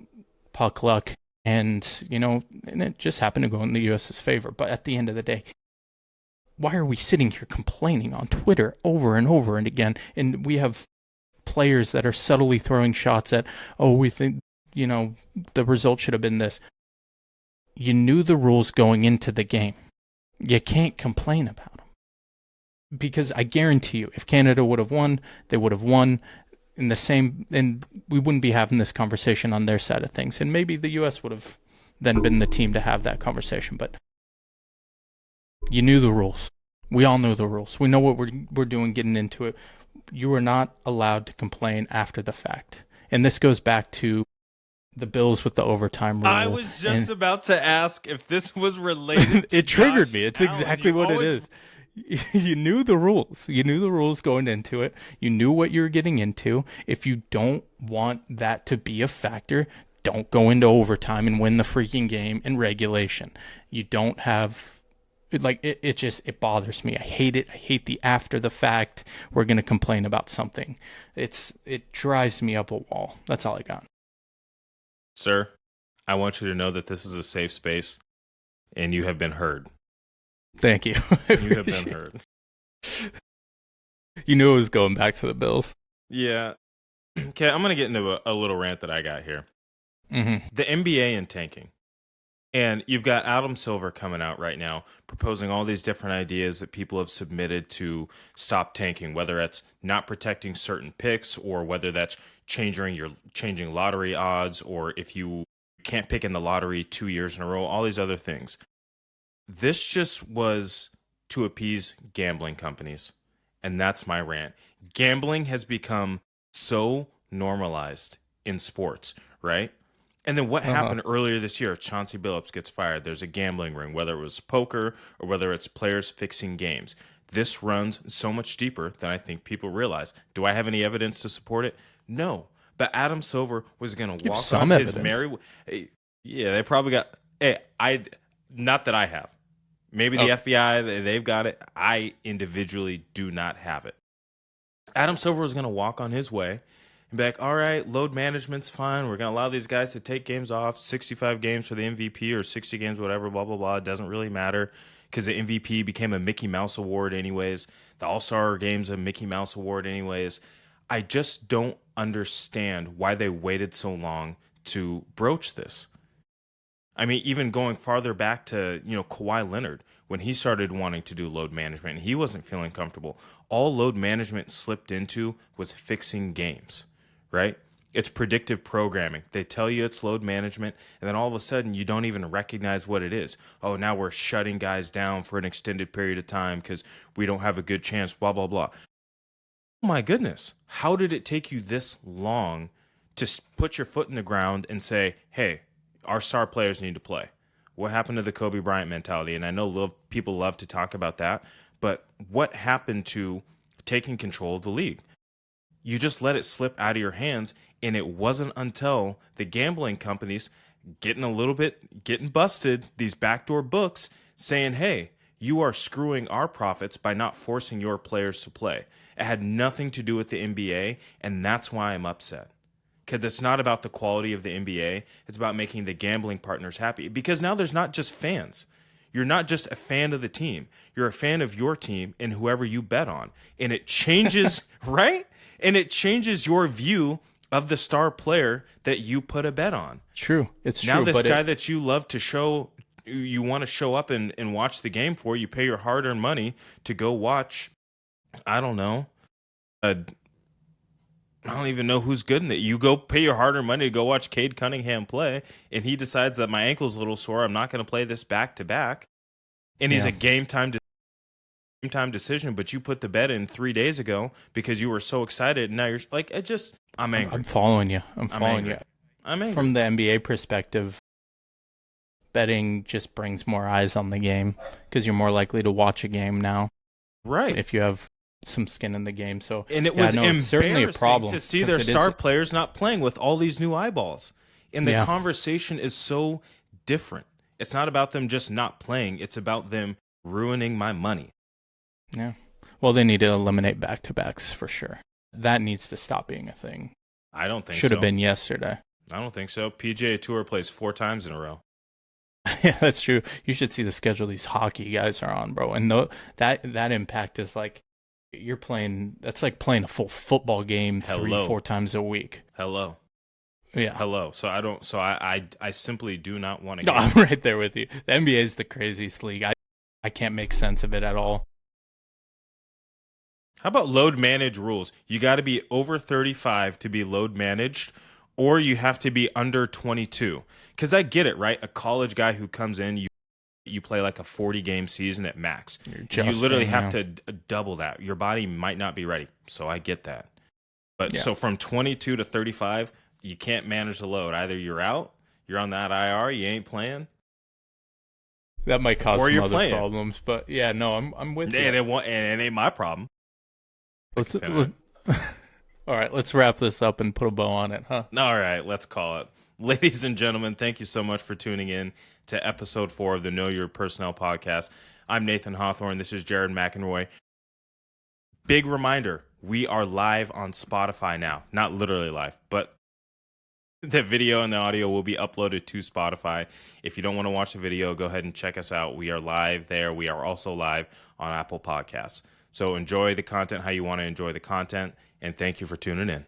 puck luck. And it just happened to go in the US's favor. But at the end of the day, why are we sitting here complaining on Twitter over and over and again? And we have players that are subtly throwing shots at, we think, the result should have been this. You knew the rules going into the game. You can't complain about them. Because I guarantee you, if Canada would have won, they would have won and we wouldn't be having this conversation on their side of things. And maybe the US would have then been the team to have that conversation. But you knew the rules. We all knew the rules. We know what we're doing getting into it. You are not allowed to complain after the fact. And this goes back to the Bills with the overtime rule. I was just about to ask if this was related. It triggered me. It's exactly what it is. You knew the rules. You knew the rules going into it. You knew what you were getting into. If you don't want that to be a factor, don't go into overtime and win the freaking game in regulation. You don't have... It bothers me. I hate it. I hate the after the fact we're going to complain about something. It drives me up a wall. That's all I got. Sir, I want you to know that this is a safe space and you have been heard. Thank you. You have been heard. You knew it was going back to the Bills. Yeah. Okay, I'm going to get into a little rant that I got here. Mm-hmm. The NBA and tanking. And you've got Adam Silver coming out right now proposing all these different ideas that people have submitted to stop tanking, whether that's not protecting certain picks or whether that's changing lottery odds, or if you can't pick in the lottery 2 years in a row, all these other things. This just was to appease gambling companies. And that's my rant. Gambling has become so normalized in sports, right? And then what happened earlier this year? Chauncey Billups gets fired. There's a gambling ring, whether it was poker or whether it's players fixing games. This runs so much deeper than I think people realize. Do I have any evidence to support it? No. But Adam Silver was going to walk on his merry... Yeah, they probably got... Not that I have. Maybe the FBI, they've got it. I individually do not have it. Adam Silver was going to walk on his way and be like, all right, load management's fine. We're going to allow these guys to take games off, 65 games for the MVP or 60 games, whatever, blah, blah, blah. It doesn't really matter because the MVP became a Mickey Mouse award anyways. The All-Star game's a Mickey Mouse award anyways. I just don't understand why they waited so long to broach this. I mean, even going farther back to, Kawhi Leonard, when he started wanting to do load management, and he wasn't feeling comfortable. All load management slipped into was fixing games, right? It's predictive programming. They tell you it's load management, and then all of a sudden you don't even recognize what it is. Oh, now we're shutting guys down for an extended period of time because we don't have a good chance, blah, blah, blah. Oh my goodness. How did it take you this long to put your foot in the ground and say, hey, our star players need to play? What happened to the Kobe Bryant mentality? And I know people love to talk about that, but what happened to taking control of the league? You just let it slip out of your hands, and it wasn't until the gambling companies getting busted, these backdoor books, saying, hey, you are screwing our profits by not forcing your players to play. It had nothing to do with the NBA, and that's why I'm upset. Because it's not about the quality of the NBA. It's about making the gambling partners happy. Because now there's not just fans. You're not just a fan of the team. You're a fan of your team and whoever you bet on. And it changes, right? And it changes your view of the star player that you put a bet on. True. It's true. Now this guy that you love to show, you want to show up and watch the game for, you pay your hard-earned money to go watch, I don't know, I don't even know who's good in it. You go pay your hard-earned money to go watch Cade Cunningham play, and he decides that my ankle's a little sore. I'm not going to play this back-to-back. And he's a game-time decision, but you put the bet in 3 days ago because you were so excited, and now you're like, I'm angry. I'm following you. I'm following you. I'm angry. From the NBA perspective, betting just brings more eyes on the game because you're more likely to watch a game now. Right. If you have some skin in the game. So, and it was it's certainly a problem to see their star players not playing with all these new eyeballs. And the conversation is so different. It's not about them just not playing. It's about them ruining my money. Yeah. Well, they need to eliminate back-to-backs for sure. That needs to stop being a thing. I don't think Should have been yesterday. I don't think so. PGA Tour plays 4 times in a row. Yeah, that's true. You should see the schedule these hockey guys are on, bro. And that impact is like, you're playing, that's like playing a full football game 3-4 times a week. Hello. Yeah. Hello. So I simply do not want to. No, I'm right there with you. The NBA is the craziest league. I can't make sense of it at all. How about load manage rules? You got to be over 35 to be load managed, or you have to be under 22. Because I get it, right? A college guy who comes in, you play like a 40-game season at max. You literally have to double that. Your body might not be ready. So I get that. But so from 22 to 35, you can't manage the load. Either you're out, you're on that IR, you ain't playing. That might cause some other problems. But yeah, no, I'm with you. And it ain't my problem. All right, let's wrap this up and put a bow on it, huh? All right, let's call it. Ladies and gentlemen, thank you so much for tuning in to episode 4 of the Know Your Personnel podcast. I'm Nathan Hawthorne. This is Jarod McEnroy. Big reminder, we are live on Spotify now. Not literally live, but the video and the audio will be uploaded to Spotify. If you don't want to watch the video, go ahead and check us out. We are live there. We are also live on Apple Podcasts. So enjoy the content how you want to enjoy the content, and thank you for tuning in.